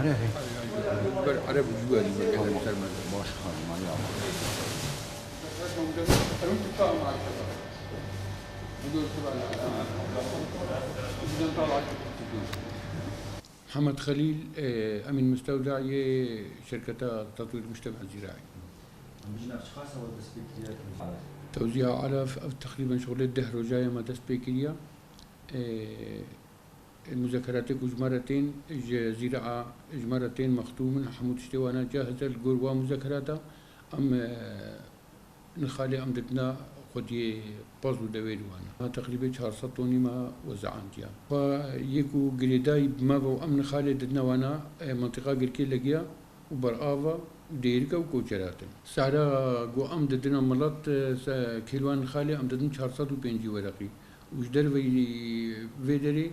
عليه عرب جوالي باش خال ما يعرف. محمد خليل أمين مستودعية شركة تطوير المجتمع الزراعي. توزيع علف تقريبا شغلة دهر وجاية ما تسبيكية المذكرات وجمرتين زراعة جمرتين مختومة حمود اشتوانا جاهزة القروة مذكراتها أم نخالي أمدتنا خدي بازو دويل وانا تقريبا 400 طوني ما وزعانتيا فيكو قريداي بما بو أم نخالي دتنا وانا منطقة قركي لقيا وبرآفا ديركا وكوشراتن سعرا قو أم دتنا ملط كيلوان خالي أم دتنا 450 ورقي وجدر فيدري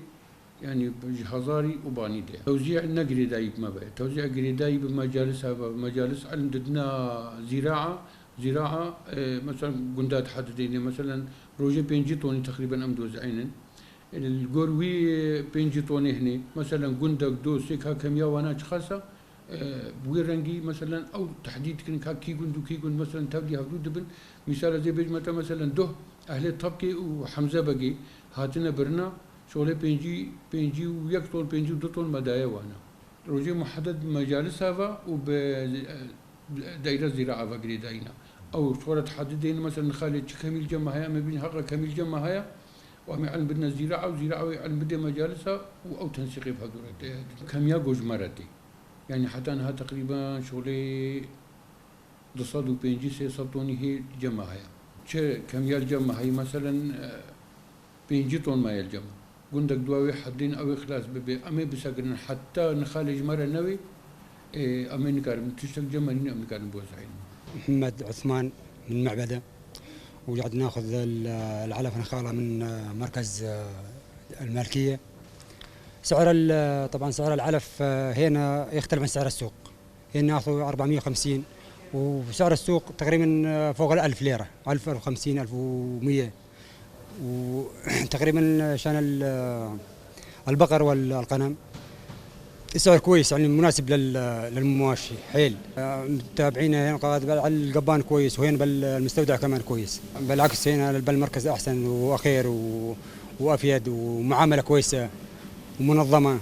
يعني هزاري وباني ده توزيع نقري دايب ما بقى توزيع قري دايب بمجالس علم ددنا زراعة مثلا قندات حددين مثلا روجي بينجي طوني تقريبا أم دوزعين القروي بينجي طوني هنا مثلا قندق دوسك كمية وانا خاصة بويرنجي مثلا أو تحديد كن كي قند مثلا تبدي حدود دبن مثال زي بيجمة مثلا ده أهل الطبقي وحمزة بقي هاتنا برنا شغله بينجي ويك طول بينجي ودو طول مدايا وانا روجي محدد مجالس هذا وب دايرة زراعة فقري داينا أو صورة تحددين مثلا خالد كميل جمع هيا ما بين حقا كميل جمع هيا وهم يعلم بدنا زراعة وزراعة يعلم بدنا مجالسها أو تنسيقي بهذول كم يجوز مرتي يعني حتى أنها تقريبا شغلي دصاد وبينجي سيصطوني هي جمع هيا كم يالجمع هي مثلا بينجي طون ما يالجمع قندك دواوي حدين أو إخلاص ببي أمي بسقرن حتى نخالج مرة نوي أمي نكارم تشتك جمالين أمي نكارم بوزعين. محمد عثمان من معبدة وقاعد ناخذ العلف نخاله من مركز المالكية. طبعا سعر العلف هنا يختلف عن سعر السوق. هنا ناخذ 450 وسعر السوق تقريبا فوق 1000 ليرة 1050 1100 وتقريبا شان البقر والغنم السعر كويس يعني مناسب للمواشي حيل. متابعين هنا على القبان كويس وهنا بالمستودع كمان كويس. بالعكس هنا بالمركز احسن واخير وافيد ومعامله كويسه ومنظمه.